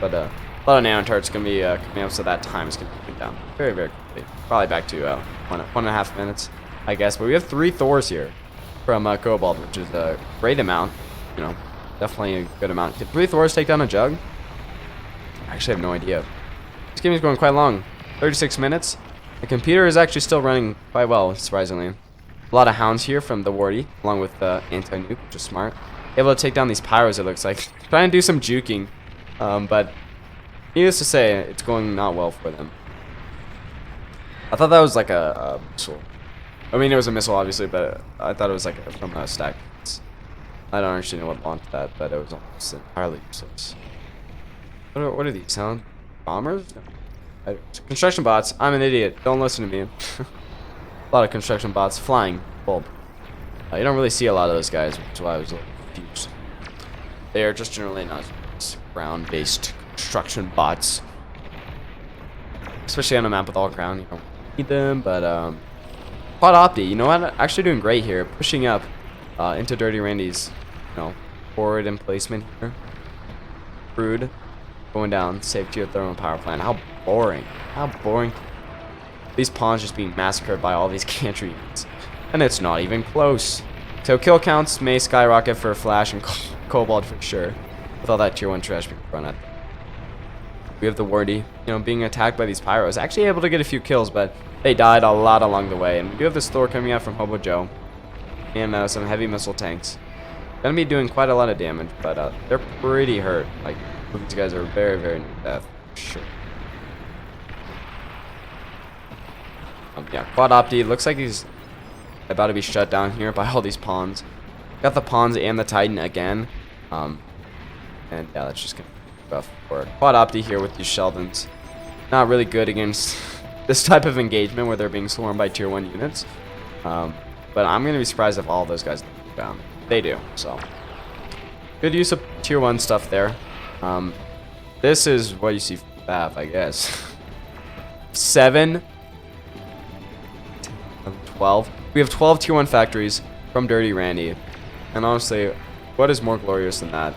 But a lot of nano turrets gonna be coming up, so that time is gonna be coming down very, very quickly. Probably back to 1.5 minutes, I guess. But we have 3 Thors here from Kobold, which is a great amount. You know, definitely a good amount. Did 3 Thors take down a Jug? I actually have no idea. This game is going quite long, 36 minutes. The computer is actually still running quite well, surprisingly. A lot of hounds here from the Wardy, along with anti-nuke, which is smart. Able to take down these pyros, it looks like. Trying to do some juking, but needless to say, it's going not well for them. I thought that was like a missile. I mean, it was a missile, obviously, but I thought it was like from a stack. I don't actually know what launched that, but it was almost entirely useless. What are these? Sound bombers? Construction bots. I'm an idiot. Don't listen to me. A lot of construction bots flying bulb. You don't really see a lot of those guys, which is why I was a little confused. They are just generally not ground-based construction bots, especially on a map with all ground. You don't need them, but Quad Opti, you know what? Actually doing great here, pushing up into Dirty Randy's, you know, forward emplacement here. Brood going down, save geothermal power plant. How boring! How boring! These pawns just being massacred by all these gantry units. And it's not even close. So kill counts may skyrocket for Flash and Kobold for sure. With all that tier 1 trash being thrown at them. We have the Wardy, you know, being attacked by these pyros. Actually able to get a few kills, but they died a lot along the way. And we do have this Thor coming out from Hobo Joe. And some heavy missile tanks. Gonna be doing quite a lot of damage, but they're pretty hurt. Like, these guys are very, very near death. For sure. Yeah, Quad Opti looks like he's about to be shut down here by all these pawns. Got the pawns and the Titan again. And yeah, that's just gonna be rough for Quad Opti here with these Sheldons. Not really good against this type of engagement where they're being swarmed by tier 1 units. But I'm gonna be surprised if all of those guys down. They do, so. Good use of tier 1 stuff there. This is what you see from Bath, I guess. 7, 12. We have 12 tier 1 factories from Dirty Randy. And honestly, what is more glorious than that?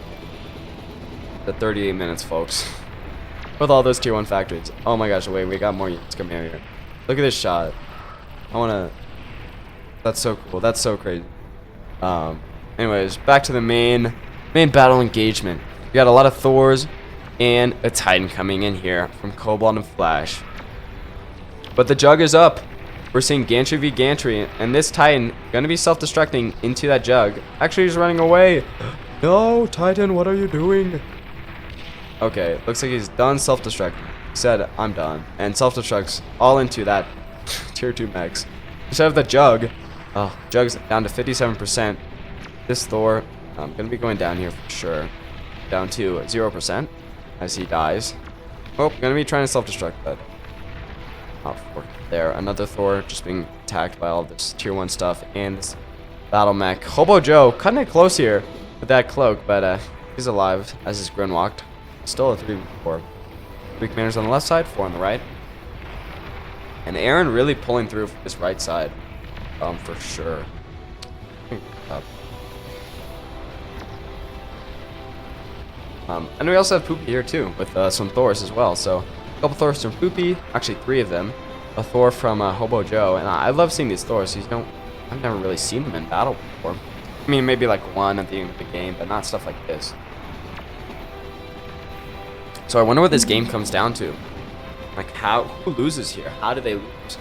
The 38 minutes, folks. With all those tier 1 factories. Oh my gosh, wait, we got more units coming out here. Look at this shot. I wanna... That's so cool. That's so crazy. Anyways, back to the main battle engagement. We got a lot of Thors and a Titan coming in here from Cobalt and Flash. But the jug is up. We're seeing Gantry v Gantry, and this Titan gonna be self-destructing into that jug. Actually, he's running away. No, Titan, what are you doing? Okay, looks like he's done self-destructing. He said, I'm done. And self-destructs all into that tier 2 mechs. Instead of the jug, jug's down to 57%. This Thor, I'm gonna be going down here for sure. Down to 0% as he dies. Oh, gonna be trying to self-destruct, but there. Another Thor just being attacked by all this tier 1 stuff and this battle mech. Hobo Joe cutting it close here with that cloak, but he's alive as his Grin walked. Still a 3v4. 3 commanders on the left side, 4 on the right. And Aaron really pulling through for this right side, for sure. And we also have Poopy here too, with some Thors as well. So a couple Thors from Poopy, actually 3 of them. A Thor from Hobo Joe, and I love seeing these Thors. I've never really seen them in battle before. I mean, maybe like one at the end of the game, but not stuff like this. So I wonder what this game comes down to. Like, who loses here? How do they lose?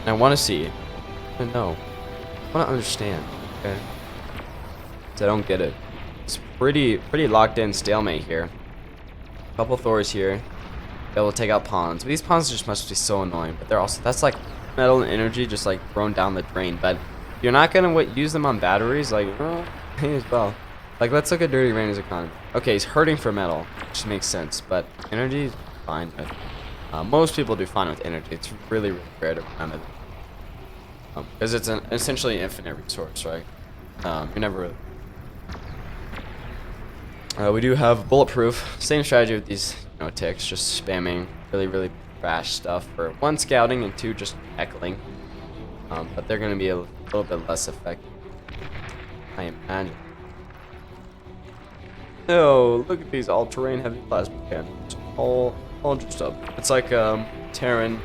And I want to see. I don't know. I want to understand. Okay. 'Cause I don't get it. It's pretty locked in stalemate here. A couple Thors here. They will take out pawns. But these pawns just must be so annoying. But they're also, that's like metal and energy just like thrown down the drain. But you're not gonna use them on batteries. Like, may as well. Like, let's look at Dirty Randy's economy. Okay, he's hurting for metal, which makes sense. But energy is fine with. Most people do fine with energy. It's really, really rare to run it. Because it's essentially an infinite resource, right? You're never really... we do have bulletproof. Same strategy with these, ticks. Just spamming really, really trash stuff for 1, scouting, and 2, just heckling. But they're going to be a little bit less effective, I imagine. Oh, look at these all-terrain heavy plasma cannons. All just up. It's like Terran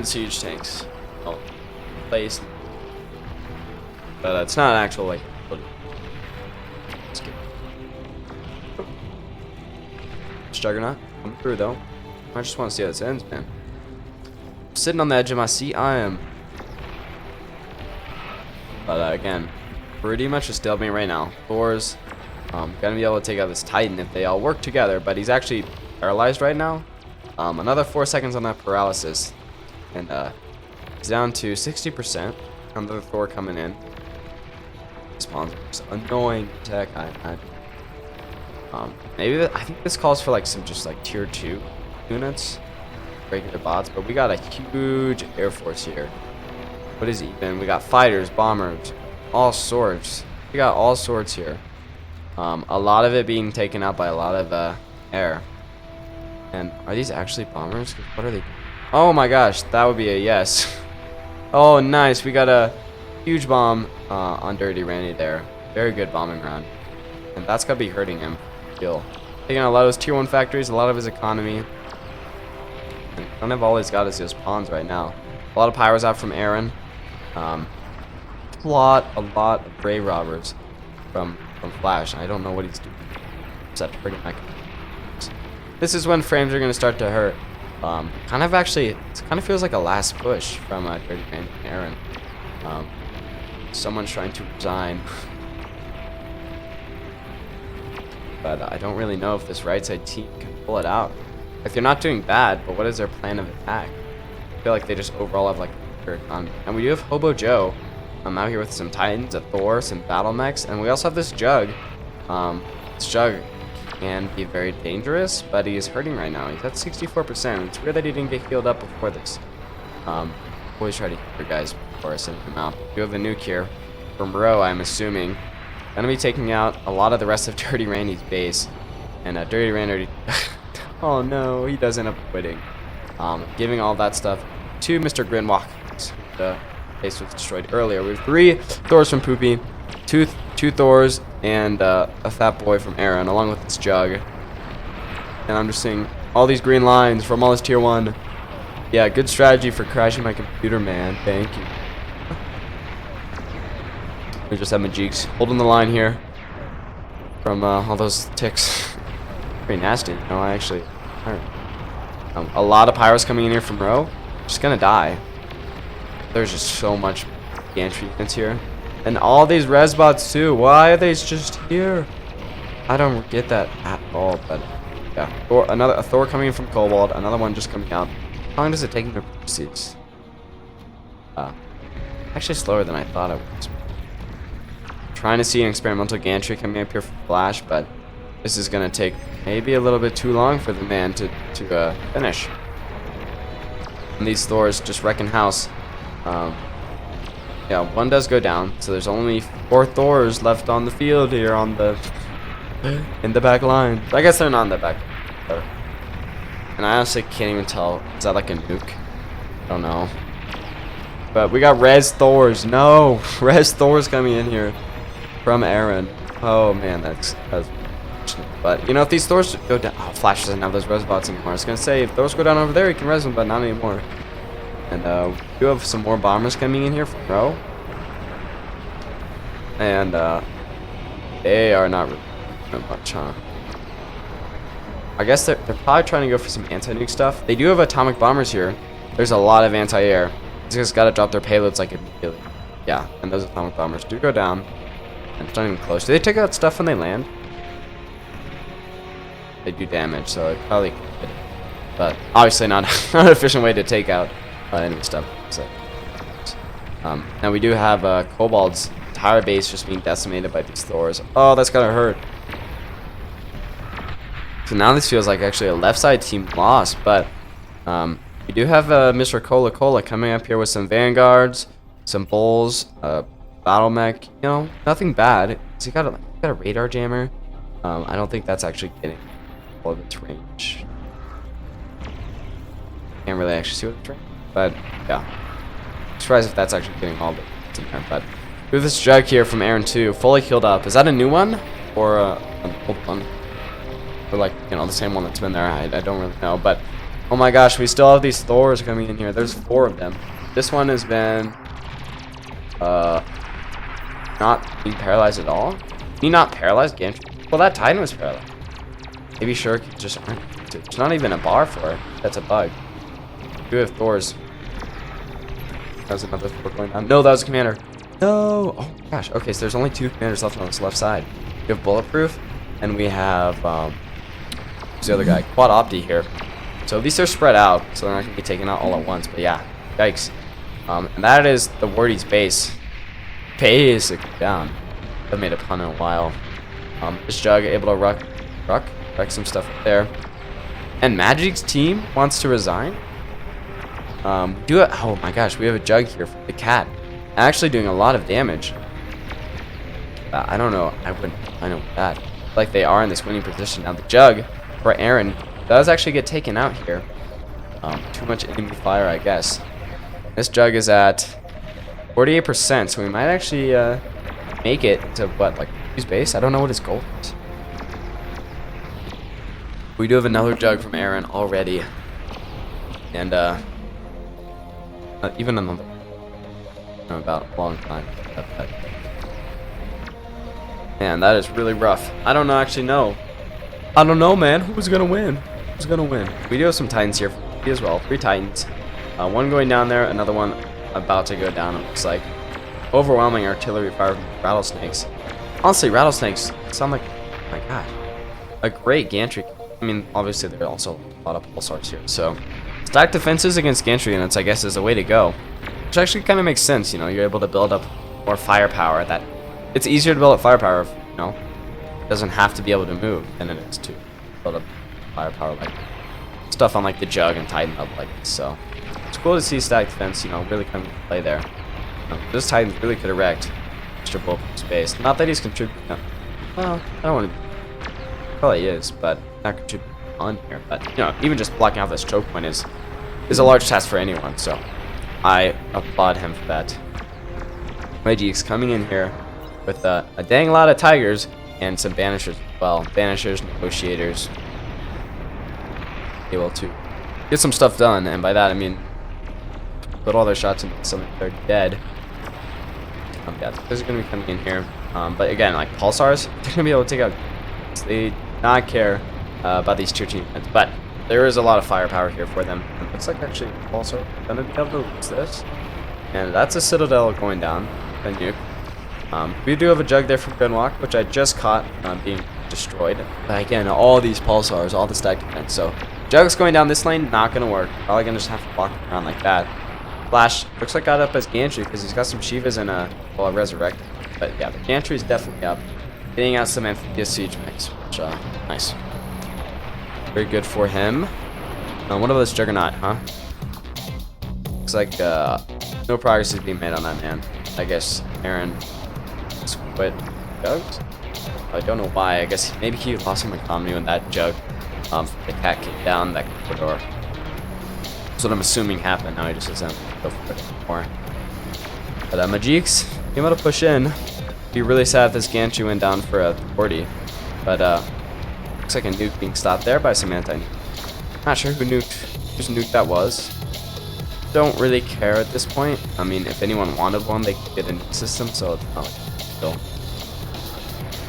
siege tanks. Oh, placed. But it's not an actual like. Juggernaut coming through though. I just want to see how this ends, man. I'm sitting on the edge of my seat. I am. But again, pretty much a stalemate right now. Thor's gonna be able to take out this Titan if they all work together, but he's actually paralyzed right now. Another 4 seconds on that paralysis, and he's down to 60%. Another Thor coming in. Spawns annoying attack. Maybe I think this calls for like some just like tier 2 units, regular bots, but we got a huge air force here. What is even? We got fighters, bombers, all sorts. We got all sorts here. A lot of it being taken out by a lot of air. And are these actually bombers? What are they? Oh my gosh, that would be a yes. Oh, nice. We got a huge bomb on Dirty Randy there. Very good bombing round. And that's going to be hurting him. Taking out a lot of his tier 1 factories, a lot of his economy. And kind of all he's got is his pawns right now. A lot of pyros out from Aaron. A lot of grave robbers from Flash. I don't know what he's doing. Except pretty much. This is when frames are going to start to hurt. Kind of feels like a last push from Dirty Randy and Aaron. Someone's trying to resign. But I don't really know if this right side team can pull it out. Like, they're not doing bad, but what is their plan of attack? I feel like they just overall have like a economy. And we do have Hobo Joe. I'm out here with some Titans, a Thor, some battle mechs, and we also have this Jug. This Jug can be very dangerous, but he is hurting right now. He's at 64%. It's weird that he didn't get healed up before this. Always try to heal your guys before I send him out. We do have the nuke here. from row, I'm assuming. Gonna be taking out a lot of the rest of Dirty Randy's base. And Dirty Randy, oh no, he does end up quitting. Giving all that stuff to Mr. Grinwalk. The base was destroyed earlier. We have 3 Thors from Poopy, two Thors, and a fat boy from Aaron, along with this jug. And I'm just seeing all these green lines from all this tier 1. Yeah, good strategy for crashing my computer, man. Thank you. We just have Majiks holding the line here from all those ticks. Pretty nasty. No, I actually... a lot of pyros coming in here from row. Just gonna die. There's just so much gantry units here. And all these res bots too. Why are they just here? I don't get that at all, but yeah. A Thor coming in from Cobalt, another one just coming out. How long does it take him to proceed? Actually slower than I thought it was. Trying to see an experimental gantry coming up here for Flash, but this is gonna take maybe a little bit too long for the man to finish. And these Thors just wrecking house. Yeah, one does go down, so there's only 4 Thors left on the field here on the in the back line. I guess they're not in the back. And I honestly can't even tell. Is that like a nuke? I don't know. But we got Res Thors. No, Res Thors coming in here from Aaron. Oh man, that's. But you know, if these Thors go down, oh, Flash doesn't have those res bots anymore. I was gonna say if Thors go down over there, he can res them, but not anymore. And we do have some more bombers coming in here from row. And they are not really much, huh? I guess they're probably trying to go for some anti-nuke stuff. They do have atomic bombers here. There's a lot of anti-air. They just gotta drop their payloads like immediately. Yeah, and those atomic bombers do go down. And it's not even close. Do they take out stuff when they land? They do damage, so it probably could. But obviously not an efficient way to take out enemy stuff. So, now we do have Cobalt's entire base just being decimated by these Thors. Oh, that's gonna hurt. So now this feels like actually a left side team loss, but we do have Mr. Cola coming up here with some Vanguards, some Bulls, Battle Mech. You know, nothing bad. Has he got a radar jammer? I don't think that's actually getting all of its range. Can't really actually see what it's range, but yeah. I'm surprised if that's actually getting all of it in there. But we have this jug here from Aaron 2, fully healed up. Is that a new one or an old one? Or like, you know, the same one that's been there? I don't really know. But oh my gosh, we still have these Thors coming in here. There's 4 of them. This one has been not being paralyzed at all. He not paralyzed gantry? Well, that Titan was paralyzed. Maybe Shirk just aren't. There's not even a bar for it. That's a bug. We have Thors. That was another Thor going down. No, that was a commander. No. Oh gosh. Okay, so there's only 2 commanders left on this left side. We have Bulletproof, and we have who's the other guy? Quad Opti here. So these are spread out, so they're not gonna be taken out all at once. But yeah, yikes. And that is the Wordy's base. Basically down. I've made a pun in a while. This Jug able to wreck some stuff up there. And Magic's team wants to resign. Oh my gosh, we have a Jug here for the cat. Actually doing a lot of damage. I don't know. I know that. Like they are in this winning position now. The Jug for Aaron does actually get taken out here. Too much enemy fire, I guess. This Jug is at 48%, so we might actually make it to what, like his base? I don't know what his goal is. We do have another Jug from Aaron already, and even another. About a long time. Man, that is really rough. I don't know. Actually, no. I don't know, man. Who's gonna win? Who's gonna win? We do have some Titans here as well. 3 Titans. One going down there. Another one about to go down. It looks like overwhelming artillery fire from rattlesnakes. Honestly, rattlesnakes sound like, oh my god, a great gantry. I mean, obviously there are also a lot of pulsars here. So stack defenses against gantry units, I guess, is the way to go. Which actually kind of makes sense. You know, you're able to build up more firepower. That it's easier to build up firepower if, you know, it doesn't have to be able to move than it is to build up firepower like stuff on like the Jug and Titan up like this. So it's cool to see stack defense, you know, really come into play there. This Titan really could have wrecked extra bulletproof space. Not that he's contributing. No. Well, I don't want to. Probably he is, but not contributing on here. But you know, even just blocking out this choke point is a large task for anyone. So I applaud him for that. My Geeks coming in here with a dang lot of tigers and some banishers as well. Banishers, negotiators, able to get some stuff done, and by that I mean put all their shots into something they're dead. Yeah, they're going to be coming in here, but again, like pulsars, they're going to be able to take out. They do not care about these tier 2 units, but there is a lot of firepower here for them. It looks like actually pulsar going to be able to lose this, and that's a citadel going down. A nuke. We do have a jug there from Gunwalk, which I just caught being destroyed. But again, all these pulsars, all the stacked defense. So jug's going down this lane, not going to work. Probably going to just have to walk around like that. Flash looks like got up as gantry because he's got some Shivas and a resurrect. But yeah, the gantry is definitely up. Getting out some amphibious siege mix, which nice. Very good for him. What about this juggernaut, huh? Looks like no progress is being made on that man. I guess Aaron just quit jugs. I don't know why. I guess maybe he lost some economy when that jug, the cat came down that corridor. That's what I'm assuming happened. Now he just doesn't go for it anymore. But Majix came out to push in. Be really sad if this Gantry went down for a 40. But looks like a nuke being stopped there by some anti-nuke. Not sure whose nuke that was. Don't really care at this point. I mean, if anyone wanted one, they could get a nuke system, so it's not like still.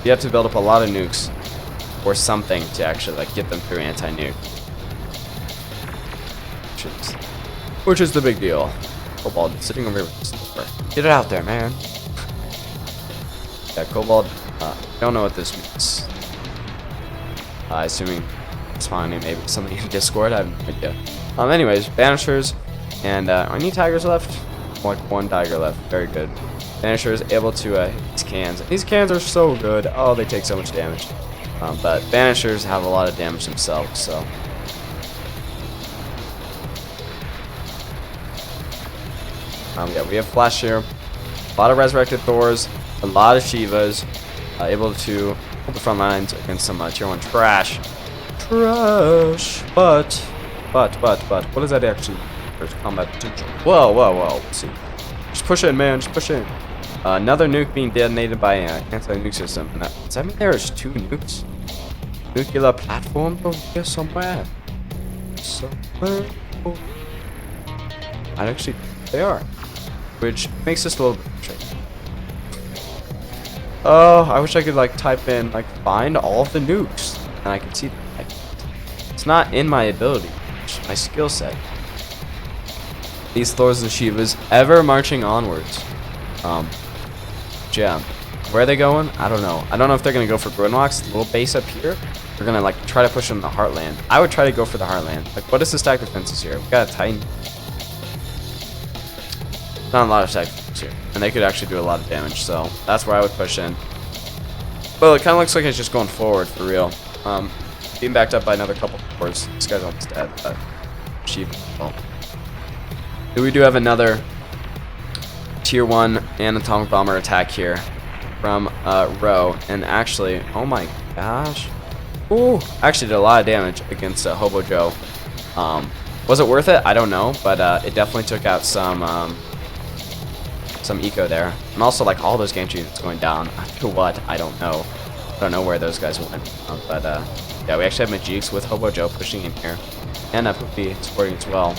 You have to build up a lot of nukes or something to actually like get them through anti-nuke. Which is the big deal. Cobalt sitting over here with this number. Get it out there, man. Yeah, Cobalt, don't know what this means. Assuming it's finding maybe something in Discord, I have no idea. Anyways, Banishers. And are any tigers left? Like one tiger left. Very good. Banisher is able to hit these cans. These cans are so good. Oh, they take so much damage. But Banishers have a lot of damage themselves, so. Yeah, we have Flash here. A lot of Resurrected Thors. A lot of Shivas. Able to hold the front lines against some tier 1 trash. Trash! But, what does that actually mean? Combat potential. Whoa. Let's see. Just push in, man. Just push in. Another nuke being detonated by an anti-nuke system. Does that mean there's 2 nukes? Nuclear platform over here somewhere. Actually, they are. Which makes this a little bit tricky. Oh, I wish I could like type in like find all of the nukes and I could see them. It's not in my ability, my skill set. These Thors and Shivas ever marching onwards. Yeah. Where are they going? I don't know. I don't know if they're gonna go for Grunwalk's little base up here. They're gonna like try to push in the Heartland. I would try to go for the Heartland. Like, what is the stack defenses here? We got a Titan. Not a lot of stack defenses here, and they could actually do a lot of damage. So that's where I would push in. Well, it kind of looks like it's just going forward for real. Being backed up by another couple of cores. This guy's almost dead, but Shiva. Well. We do have another tier 1 and atomic bomber attack here from Row, and actually, oh my gosh, ooh, actually did a lot of damage against Hobo Joe. Was it worth it? I don't know, but it definitely took out some eco there, and also like all those gantry units going down. After what? I don't know. I don't know where those guys went, but yeah, we actually have Majix with Hobo Joe pushing in here, and Poopy supporting as well.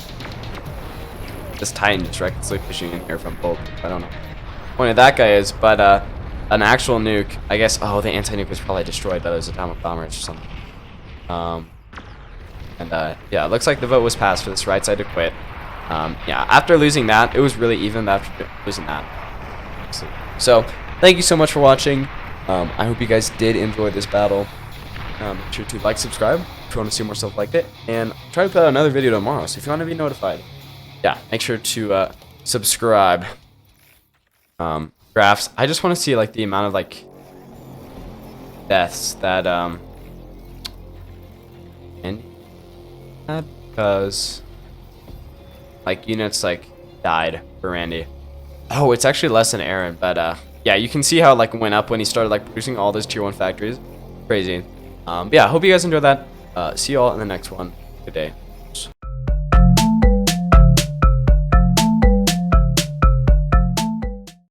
This Titan is recklessly pushing in here from both. I don't know what point of that guy is, but an actual nuke, I guess. Oh, the anti-nuke was probably destroyed by those atomic bombers or something. Yeah, it looks like the vote was passed for this right side to quit. Yeah, after losing that, it was really even after losing that. So, thank you so much for watching. I hope you guys did enjoy this battle. Make sure to like, subscribe if you want to see more stuff like it, and I'll try to put out another video tomorrow. So if you want to be notified, yeah, make sure to subscribe. Graphs. I just want to see like the amount of like deaths that and because like units like died for Randy. Oh, it's actually less than Aaron, but yeah, you can see how it like went up when he started like producing all those tier 1 factories. Crazy. But yeah, hope you guys enjoyed that. See you all in the next one. Good day.